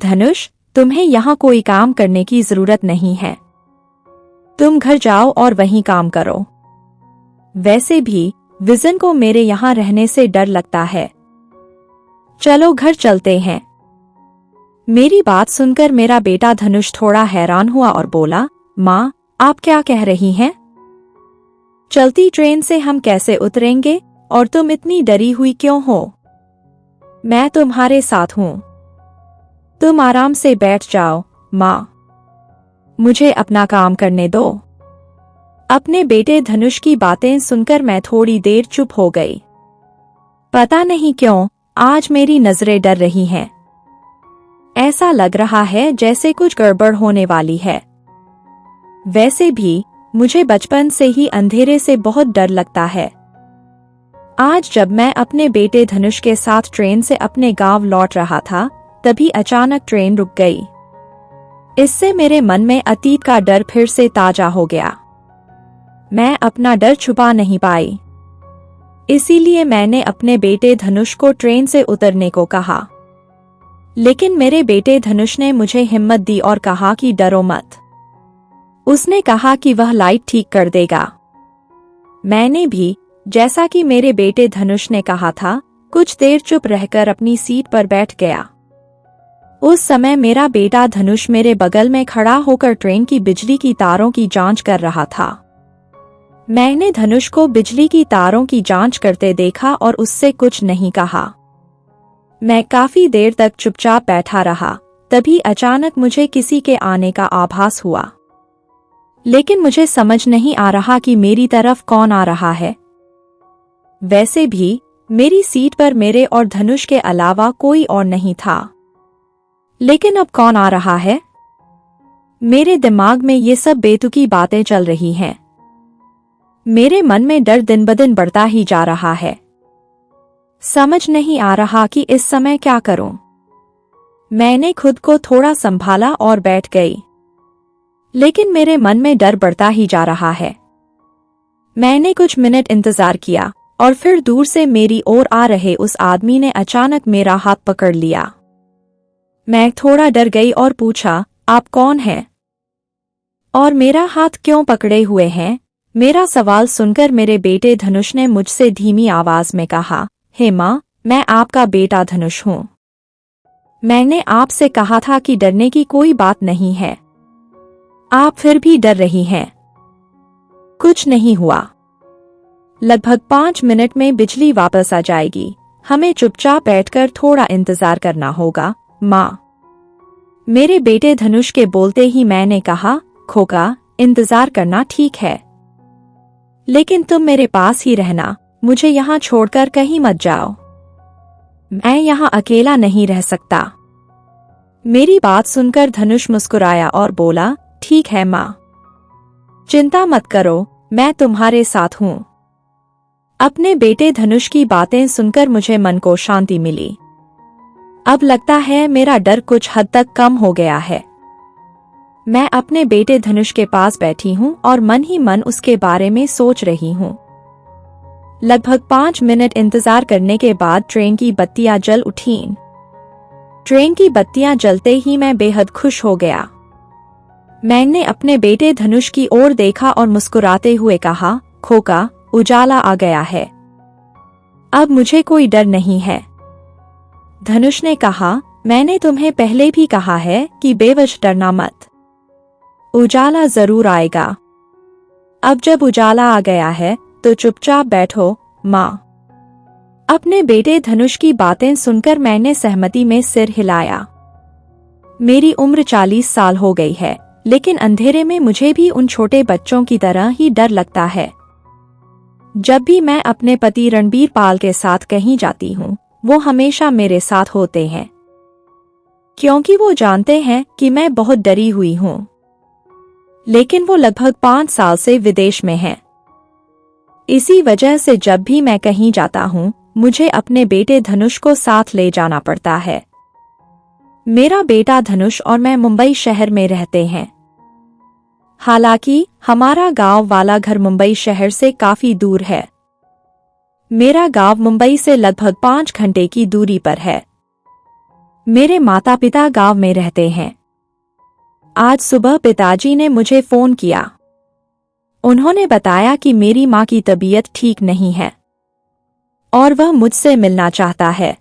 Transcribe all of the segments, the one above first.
धनुष, तुम्हें यहाँ कोई काम करने की जरूरत नहीं है। तुम घर जाओ और वहीं काम करो। वैसे भी विजन को मेरे यहाँ रहने से डर लगता है। चलो घर चलते हैं। मेरी बात सुनकर मेरा बेटा धनुष थोड़ा हैरान हुआ और बोला, माँ, आप क्या कह रही हैं? चलती ट्रेन से हम कैसे उतरेंगे और तुम इतनी डरी हुई क्यों हो? मैं तुम्हारे साथ हूं। तुम आराम से बैठ जाओ माँ, मुझे अपना काम करने दो। अपने बेटे धनुष की बातें सुनकर मैं थोड़ी देर चुप हो गई। पता नहीं क्यों आज मेरी नजरें डर रही हैं। ऐसा लग रहा है जैसे कुछ गड़बड़ होने वाली है। वैसे भी मुझे बचपन से ही अंधेरे से बहुत डर लगता है। आज जब मैं अपने बेटे धनुष के साथ ट्रेन से अपने गांव लौट रहा था, तभी अचानक ट्रेन रुक गई। इससे मेरे मन में अतीत का डर फिर से ताजा हो गया। मैं अपना डर छुपा नहीं पाई। इसीलिए मैंने अपने बेटे धनुष को ट्रेन से उतरने को कहा। लेकिन मेरे बेटे धनुष ने मुझे हिम्मत दी और कहा कि डरो मत। उसने कहा कि वह लाइट ठीक कर देगा। मैंने भी, जैसा कि मेरे बेटे धनुष ने कहा था, कुछ देर चुप रहकर अपनी सीट पर बैठ गया। उस समय मेरा बेटा धनुष मेरे बगल में खड़ा होकर ट्रेन की बिजली की तारों की जांच कर रहा था। मैंने धनुष को बिजली की तारों की जांच करते देखा और उससे कुछ नहीं कहा। मैं काफी देर तक चुपचाप बैठा रहा। तभी अचानक मुझे किसी के आने का आभास हुआ, लेकिन मुझे समझ नहीं आ रहा कि मेरी तरफ कौन आ रहा है। वैसे भी मेरी सीट पर मेरे और धनुष के अलावा कोई और नहीं था। लेकिन अब कौन आ रहा है? मेरे दिमाग में ये सब बेतुकी बातें चल रही हैं। मेरे मन में डर दिन ब दिन बढ़ता ही जा रहा है। समझ नहीं आ रहा कि इस समय क्या करूं। मैंने खुद को थोड़ा संभाला और बैठ गई। लेकिन मेरे मन में डर बढ़ता ही जा रहा है। मैंने कुछ मिनट इंतजार किया और फिर दूर से मेरी ओर आ रहे उस आदमी ने अचानक मेरा हाथ पकड़ लिया। मैं थोड़ा डर गई और पूछा, आप कौन हैं? और मेरा हाथ क्यों पकड़े हुए हैं? मेरा सवाल सुनकर मेरे बेटे धनुष ने मुझसे धीमी आवाज में कहा, हे माँ, मैं आपका बेटा धनुष हूँ। मैंने आपसे कहा था कि डरने की कोई बात नहीं है। आप फिर भी डर रही हैं। कुछ नहीं हुआ। लगभग 5 मिनट में बिजली वापस आ जाएगी। हमें चुपचाप बैठकर थोड़ा इंतजार करना होगा माँ। मेरे बेटे धनुष के बोलते ही मैंने कहा, खोका, इंतजार करना ठीक है, लेकिन तुम मेरे पास ही रहना। मुझे यहाँ छोड़कर कहीं मत जाओ। मैं यहाँ अकेला नहीं रह सकता। मेरी बात सुनकर धनुष मुस्कुराया और बोला, ठीक है माँ, चिंता मत करो, मैं तुम्हारे साथ हूँ। अपने बेटे धनुष की बातें सुनकर मुझे मन को शांति मिली। अब लगता है मेरा डर कुछ हद तक कम हो गया है। मैं अपने बेटे धनुष के पास बैठी हूँ और मन ही मन उसके बारे में सोच रही हूँ। लगभग 5 मिनट इंतजार करने के बाद ट्रेन की बत्तियां जल उठीं। ट्रेन की बत्तियां जलते ही मैं बेहद खुश हो गया। मैंने अपने बेटे धनुष की ओर देखा और मुस्कुराते हुए कहा, खोका, उजाला आ गया है। अब मुझे कोई डर नहीं है। धनुष ने कहा, मैंने तुम्हें पहले भी कहा है कि बेवजह डरना मत। उजाला जरूर आएगा। अब जब उजाला आ गया है तो चुपचाप बैठो माँ। अपने बेटे धनुष की बातें सुनकर मैंने सहमति में सिर हिलाया। मेरी उम्र 40 साल हो गई है, लेकिन अंधेरे में मुझे भी उन छोटे बच्चों की तरह ही डर लगता है। जब भी मैं अपने पति रणबीर पाल के साथ कहीं जाती हूँ, वो हमेशा मेरे साथ होते हैं, क्योंकि वो जानते हैं कि मैं बहुत डरी हुई हूँ। लेकिन वो लगभग 5 साल से विदेश में हैं। इसी वजह से जब भी मैं कहीं जाता हूँ, मुझे अपने बेटे धनुष को साथ ले जाना पड़ता है। मेरा बेटा धनुष और मैं मुंबई शहर में रहते हैं। हालांकि हमारा गांव वाला घर मुंबई शहर से काफी दूर है। मेरा गांव मुंबई से लगभग 5 घंटे की दूरी पर है। मेरे माता पिता गांव में रहते हैं। आज सुबह पिताजी ने मुझे फोन किया। उन्होंने बताया कि मेरी माँ की तबीयत ठीक नहीं है और वह मुझसे मिलना चाहता है।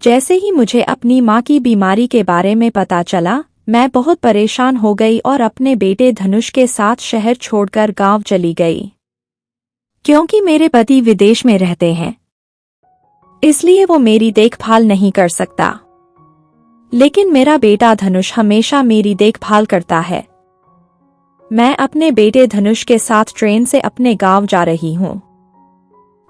जैसे ही मुझे अपनी माँ की बीमारी के बारे में पता चला, मैं बहुत परेशान हो गई और अपने बेटे धनुष के साथ शहर छोड़कर गांव चली गई। क्योंकि मेरे पति विदेश में रहते हैं, इसलिए वो मेरी देखभाल नहीं कर सकता। लेकिन मेरा बेटा धनुष हमेशा मेरी देखभाल करता है। मैं अपने बेटे धनुष के साथ ट्रेन से अपने गांव जा रही हूँ।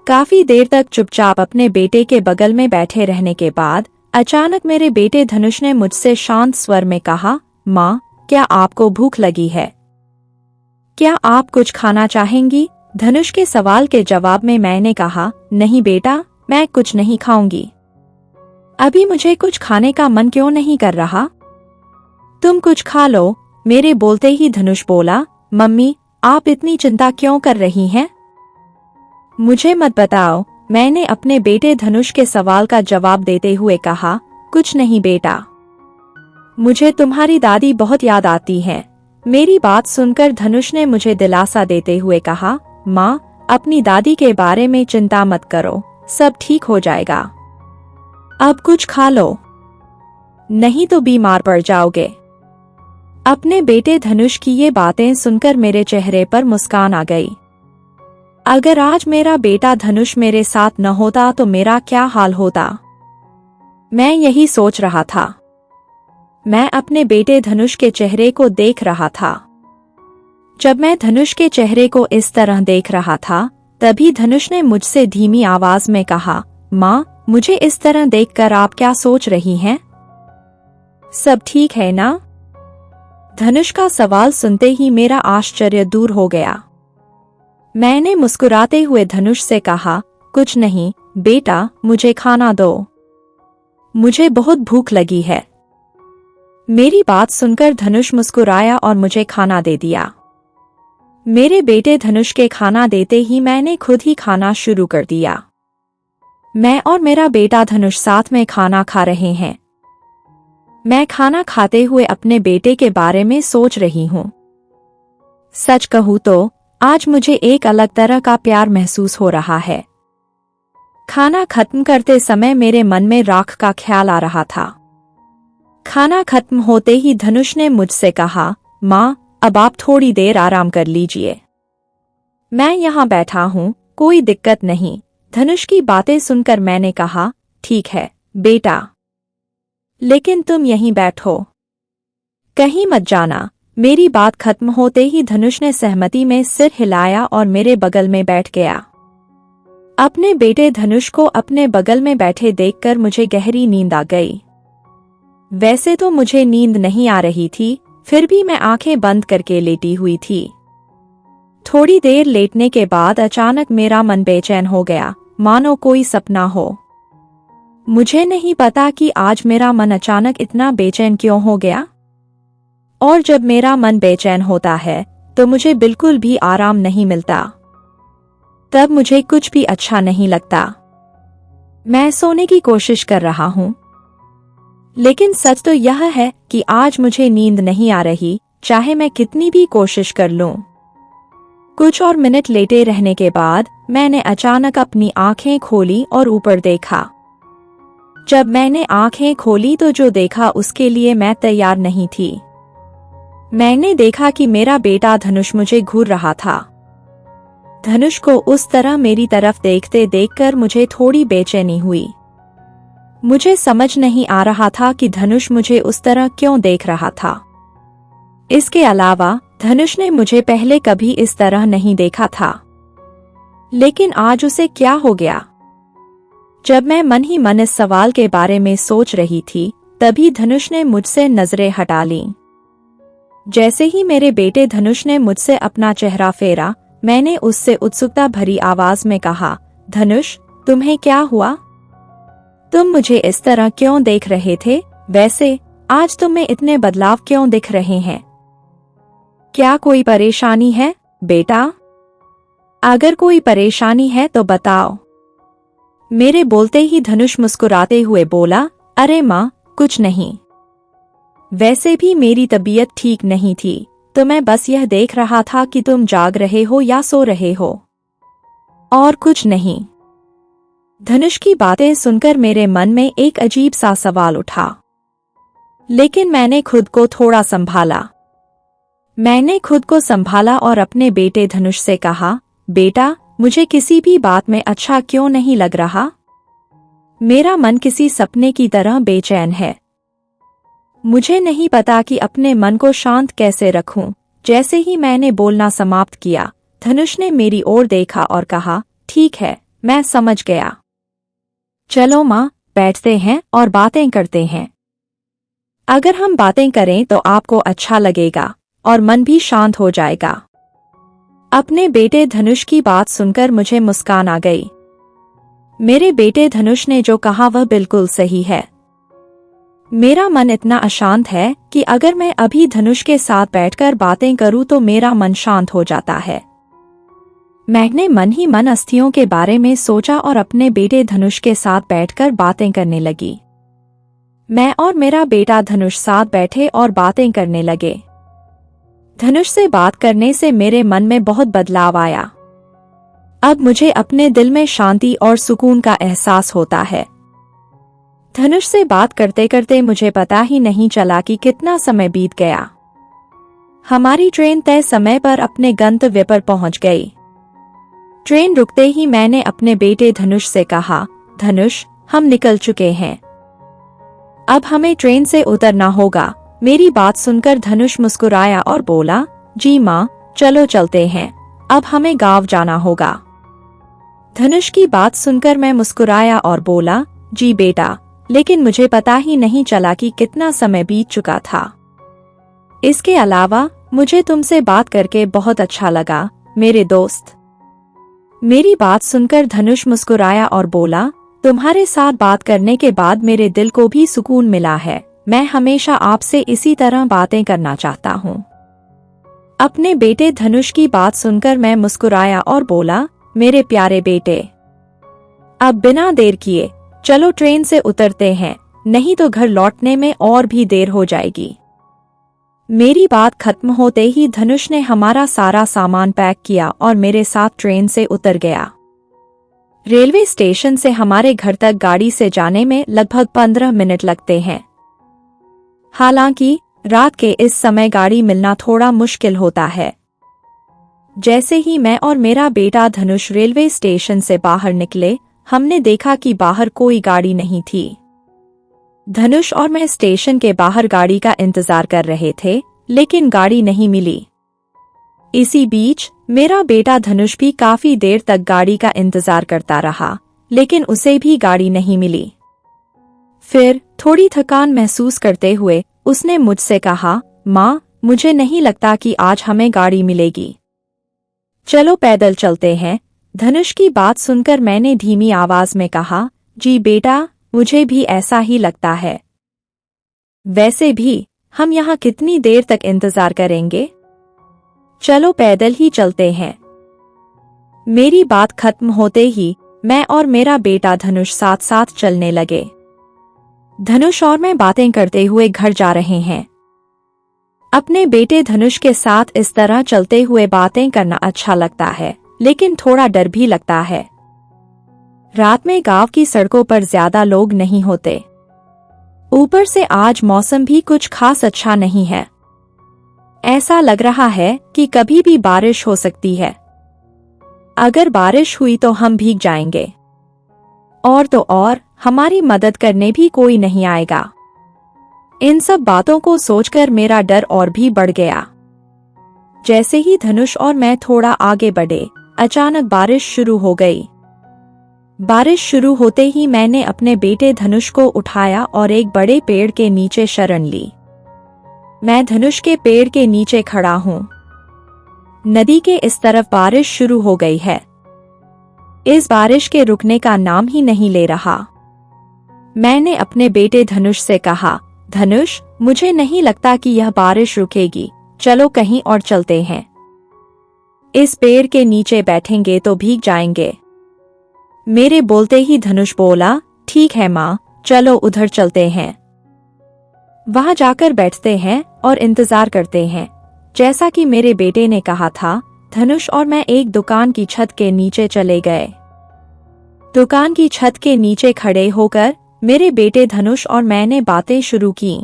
काफी देर तक चुपचाप अपने बेटे के बगल में बैठे रहने के बाद अचानक मेरे बेटे धनुष ने मुझसे शांत स्वर में कहा, माँ, क्या आपको भूख लगी है? क्या आप कुछ खाना चाहेंगी? धनुष के सवाल के जवाब में मैंने कहा, नहीं बेटा, मैं कुछ नहीं खाऊंगी। अभी मुझे कुछ खाने का मन क्यों नहीं कर रहा? तुम कुछ खा लो। मेरे बोलते ही धनुष बोला, मम्मी, आप इतनी चिंता क्यों कर रही हैं? मुझे मत बताओ। मैंने अपने बेटे धनुष के सवाल का जवाब देते हुए कहा, कुछ नहीं बेटा, मुझे तुम्हारी दादी बहुत याद आती है। मेरी बात सुनकर धनुष ने मुझे दिलासा देते हुए कहा, माँ, अपनी दादी के बारे में चिंता मत करो, सब ठीक हो जाएगा। अब कुछ खा लो, नहीं तो बीमार पड़ जाओगे। अपने बेटे धनुष की ये बातें सुनकर मेरे चेहरे पर मुस्कान आ गई। अगर आज मेरा बेटा धनुष मेरे साथ न होता तो मेरा क्या हाल होता? मैं यही सोच रहा था। मैं अपने बेटे धनुष के चेहरे को देख रहा था। जब मैं धनुष के चेहरे को इस तरह देख रहा था, तभी धनुष ने मुझसे धीमी आवाज में कहा, माँ, मुझे इस तरह देखकर आप क्या सोच रही हैं? सब ठीक है ना? धनुष का सवाल सुनते ही मेरा आश्चर्य दूर हो गया। मैंने मुस्कुराते हुए धनुष से कहा, कुछ नहीं बेटा, मुझे खाना दो, मुझे बहुत भूख लगी है। मेरी बात सुनकर धनुष मुस्कुराया और मुझे खाना दे दिया। मेरे बेटे धनुष के खाना देते ही मैंने खुद ही खाना शुरू कर दिया। मैं और मेरा बेटा धनुष साथ में खाना खा रहे हैं। मैं खाना खाते हुए अपने बेटे के बारे में सोच रही हूँ। सच कहूँ तो आज मुझे एक अलग तरह का प्यार महसूस हो रहा है। खाना खत्म करते समय मेरे मन में राख का ख्याल आ रहा था। खाना खत्म होते ही धनुष ने मुझसे कहा, माँ, अब आप थोड़ी देर आराम कर लीजिए। मैं यहाँ बैठा हूँ, कोई दिक्कत नहीं। धनुष की बातें सुनकर मैंने कहा, ठीक है बेटा, लेकिन तुम यहीं बैठो, कहीं मत जाना। मेरी बात खत्म होते ही धनुष ने सहमति में सिर हिलाया और मेरे बगल में बैठ गया। अपने बेटे धनुष को अपने बगल में बैठे देखकर मुझे गहरी नींद आ गई। वैसे तो मुझे नींद नहीं आ रही थी, फिर भी मैं आंखें बंद करके लेटी हुई थी। थोड़ी देर लेटने के बाद अचानक मेरा मन बेचैन हो गया, मानो कोई सपना हो। मुझे नहीं पता कि आज मेरा मन अचानक इतना बेचैन क्यों हो गया। और जब मेरा मन बेचैन होता है तो मुझे बिल्कुल भी आराम नहीं मिलता। तब मुझे कुछ भी अच्छा नहीं लगता। मैं सोने की कोशिश कर रहा हूँ, लेकिन सच तो यह है कि आज मुझे नींद नहीं आ रही, चाहे मैं कितनी भी कोशिश कर लूं। कुछ और मिनट लेटे रहने के बाद मैंने अचानक अपनी आंखें खोली और ऊपर देखा। जब मैंने आंखें खोली तो जो देखा उसके लिए मैं तैयार नहीं थी। मैंने देखा कि मेरा बेटा धनुष मुझे घूर रहा था। धनुष को उस तरह मेरी तरफ देखते देखकर मुझे थोड़ी बेचैनी हुई। मुझे समझ नहीं आ रहा था कि धनुष मुझे उस तरह क्यों देख रहा था। इसके अलावा धनुष ने मुझे पहले कभी इस तरह नहीं देखा था, लेकिन आज उसे क्या हो गया? जब मैं मन ही मन इस सवाल के बारे में सोच रही थी, तभी धनुष ने मुझसे नजरें हटा लीं। जैसे ही मेरे बेटे धनुष ने मुझसे अपना चेहरा फेरा, मैंने उससे उत्सुकता भरी आवाज में कहा, धनुष, तुम्हें क्या हुआ? तुम मुझे इस तरह क्यों देख रहे थे? वैसे आज तुम में इतने बदलाव क्यों दिख रहे हैं? क्या कोई परेशानी है बेटा? अगर कोई परेशानी है तो बताओ। मेरे बोलते ही धनुष मुस्कुराते हुए बोला, अरे माँ, कुछ नहीं। वैसे भी मेरी तबीयत ठीक नहीं थी, तो मैं बस यह देख रहा था कि तुम जाग रहे हो या सो रहे हो, और कुछ नहीं। धनुष की बातें सुनकर मेरे मन में एक अजीब सा सवाल उठा, लेकिन मैंने खुद को थोड़ा संभाला। और अपने बेटे धनुष से कहा, बेटा, मुझे किसी भी बात में अच्छा क्यों नहीं लग रहा? मेरा मन किसी सपने की तरह बेचैन है। मुझे नहीं पता कि अपने मन को शांत कैसे रखूं। जैसे ही मैंने बोलना समाप्त किया, धनुष ने मेरी ओर देखा और कहा, ठीक है, मैं समझ गया। चलो माँ, बैठते हैं और बातें करते हैं। अगर हम बातें करें तो आपको अच्छा लगेगा और मन भी शांत हो जाएगा। अपने बेटे धनुष की बात सुनकर मुझे मुस्कान आ गई। मेरे बेटे धनुष ने जो कहा वह बिल्कुल सही है। मेरा मन इतना अशांत है कि अगर मैं अभी धनुष के साथ बैठकर बातें करूं तो मेरा मन शांत हो जाता है। मैंने मन ही मन अस्थियों के बारे में सोचा और अपने बेटे धनुष के साथ बैठकर बातें करने लगी। मैं और मेरा बेटा धनुष साथ बैठे और बातें करने लगे। धनुष से बात करने से मेरे मन में बहुत बदलाव आया। अब मुझे अपने दिल में शांति और सुकून का एहसास होता है। धनुष से बात करते करते मुझे पता ही नहीं चला कि कितना समय बीत गया। हमारी ट्रेन तय समय पर अपने गंतव्य पर पहुंच गई। ट्रेन रुकते ही मैंने अपने बेटे धनुष से कहा, धनुष, हम निकल चुके हैं। अब हमें ट्रेन से उतरना होगा। मेरी बात सुनकर धनुष मुस्कुराया और बोला, जी माँ, चलो चलते हैं, अब हमें गांव जाना होगा। धनुष की बात सुनकर मैं मुस्कुराया और बोला, जी बेटा, लेकिन मुझे पता ही नहीं चला कि कितना समय बीत चुका था। इसके अलावा मुझे तुमसे बात करके बहुत अच्छा लगा, मेरे दोस्त। मेरी बात सुनकर धनुष मुस्कुराया और बोला, तुम्हारे साथ बात करने के बाद मेरे दिल को भी सुकून मिला है। मैं हमेशा आपसे इसी तरह बातें करना चाहता हूँ। अपने बेटे धनुष की बात सुनकर मैं मुस्कुराया और बोला, मेरे प्यारे बेटे, अब बिना देर किए चलो ट्रेन से उतरते हैं, नहीं तो घर लौटने में और भी देर हो जाएगी। मेरी बात खत्म होते ही धनुष ने हमारा सारा सामान पैक किया और मेरे साथ ट्रेन से उतर गया। रेलवे स्टेशन से हमारे घर तक गाड़ी से जाने में लगभग 15 मिनट लगते हैं। हालांकि रात के इस समय गाड़ी मिलना थोड़ा मुश्किल होता है। जैसे ही मैं और मेरा बेटा धनुष रेलवे स्टेशन से बाहर निकले, हमने देखा कि बाहर कोई गाड़ी नहीं थी। धनुष और मैं स्टेशन के बाहर गाड़ी का इंतजार कर रहे थे, लेकिन गाड़ी नहीं मिली। इसी बीच मेरा बेटा धनुष भी काफी देर तक गाड़ी का इंतजार करता रहा, लेकिन उसे भी गाड़ी नहीं मिली। फिर थोड़ी थकान महसूस करते हुए उसने मुझसे कहा, माँ, मुझे नहीं लगता कि आज हमें गाड़ी मिलेगी। चलो पैदल चलते हैं। धनुष की बात सुनकर मैंने धीमी आवाज में कहा, जी बेटा, मुझे भी ऐसा ही लगता है। वैसे भी हम यहाँ कितनी देर तक इंतजार करेंगे? चलो पैदल ही चलते हैं। मेरी बात खत्म होते ही मैं और मेरा बेटा धनुष साथ साथ चलने लगे। धनुष और मैं बातें करते हुए घर जा रहे हैं। अपने बेटे धनुष के साथ इस तरह चलते हुए बातें करना अच्छा लगता है, लेकिन थोड़ा डर भी लगता है। रात में गांव की सड़कों पर ज्यादा लोग नहीं होते। ऊपर से आज मौसम भी कुछ खास अच्छा नहीं है। ऐसा लग रहा है कि कभी भी बारिश हो सकती है। अगर बारिश हुई तो हम भीग जाएंगे, और तो और हमारी मदद करने भी कोई नहीं आएगा। इन सब बातों को सोचकर मेरा डर और भी बढ़ गया। जैसे ही धनुष और मैं थोड़ा आगे बढ़े, अचानक बारिश शुरू हो गई। बारिश शुरू होते ही मैंने अपने बेटे धनुष को उठाया और एक बड़े पेड़ के नीचे शरण ली। मैं धनुष के पेड़ के नीचे खड़ा हूँ। नदी के इस तरफ बारिश शुरू हो गई है। इस बारिश के रुकने का नाम ही नहीं ले रहा। मैंने अपने बेटे धनुष से कहा, धनुष, मुझे नहीं लगता कि यह बारिश रुकेगी, चलो कहीं और चलते हैं। इस पेड़ के नीचे बैठेंगे तो भीग जाएंगे। मेरे बोलते ही धनुष बोला, ठीक है माँ, चलो उधर चलते हैं। वहां जाकर बैठते हैं और इंतजार करते हैं। जैसा कि मेरे बेटे ने कहा था, धनुष और मैं एक दुकान की छत के नीचे चले गए। दुकान की छत के नीचे खड़े होकर मेरे बेटे धनुष और मैंने बातें शुरू की।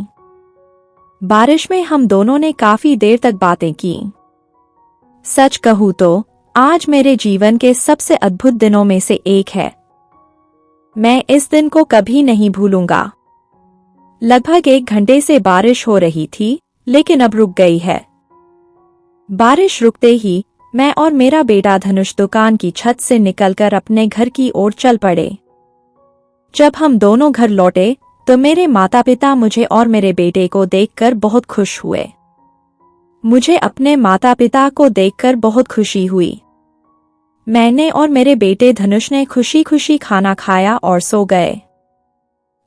बारिश में हम दोनों ने काफी देर तक बातें की। सच कहूं तो आज मेरे जीवन के सबसे अद्भुत दिनों में से एक है। मैं इस दिन को कभी नहीं भूलूंगा। लगभग 1 घंटे से बारिश हो रही थी, लेकिन अब रुक गई है। बारिश रुकते ही मैं और मेरा बेटा धनुष दुकान की छत से निकलकर अपने घर की ओर चल पड़े। जब हम दोनों घर लौटे तो मेरे माता पिता मुझे और मेरे बेटे को देखकर बहुत खुश हुए। मुझे अपने माता पिता को देखकर बहुत खुशी हुई। मैंने और मेरे बेटे धनुष ने खुशी खुशी खाना खाया और सो गए।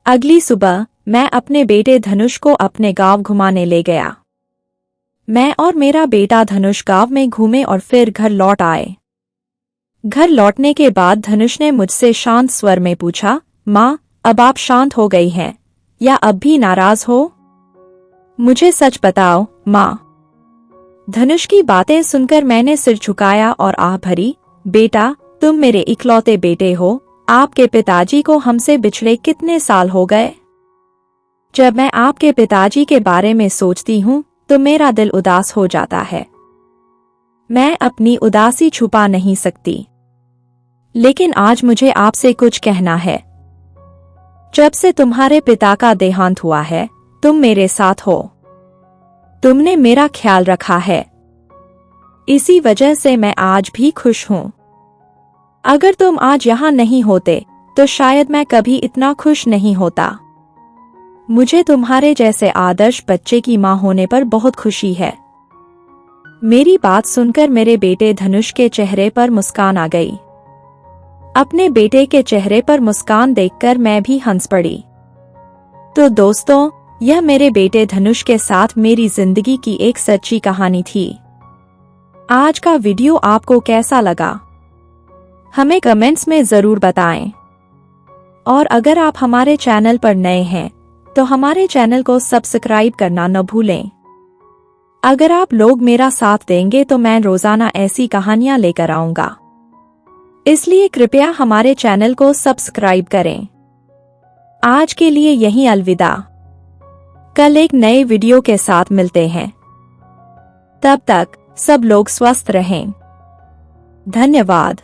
अगली सुबह मैं अपने बेटे धनुष को अपने गांव घुमाने ले गया। मैं और मेरा बेटा धनुष गांव में घूमे और फिर घर लौट आए। घर लौटने के बाद धनुष ने मुझसे शांत स्वर में पूछा, माँ, अब आप शांत हो गई हैं या अब भी नाराज हो? मुझे सच बताओ माँ। धनुष की बातें सुनकर मैंने सिर झुकाया और आह भरी, बेटा, तुम मेरे इकलौते बेटे हो। आपके पिताजी को हमसे बिछड़े कितने साल हो गए। जब मैं आपके पिताजी के बारे में सोचती हूँ तो मेरा दिल उदास हो जाता है। मैं अपनी उदासी छुपा नहीं सकती, लेकिन आज मुझे आपसे कुछ कहना है। जब से तुम्हारे पिता का देहांत हुआ है, तुम मेरे साथ हो। तुमने मेरा ख्याल रखा है। इसी वजह से मैं आज भी खुश हूं। अगर तुम आज यहाँ नहीं होते तो शायद मैं कभी इतना खुश नहीं होता। मुझे तुम्हारे जैसे आदर्श बच्चे की मां होने पर बहुत खुशी है। मेरी बात सुनकर मेरे बेटे धनुष के चेहरे पर मुस्कान आ गई। अपने बेटे के चेहरे पर मुस्कान देखकर मैं भी हंस पड़ी। तो दोस्तों, यह मेरे बेटे धनुष के साथ मेरी जिंदगी की एक सच्ची कहानी थी। आज का वीडियो आपको कैसा लगा, हमें कमेंट्स में जरूर बताएं। और अगर आप हमारे चैनल पर नए हैं तो हमारे चैनल को सब्सक्राइब करना न भूलें। अगर आप लोग मेरा साथ देंगे तो मैं रोजाना ऐसी कहानियां लेकर आऊंगा, इसलिए कृपया हमारे चैनल को सब्सक्राइब करें। आज के लिए यहीं अलविदा। कल एक नए वीडियो के साथ मिलते हैं। तब तक सब लोग स्वस्थ रहें। धन्यवाद।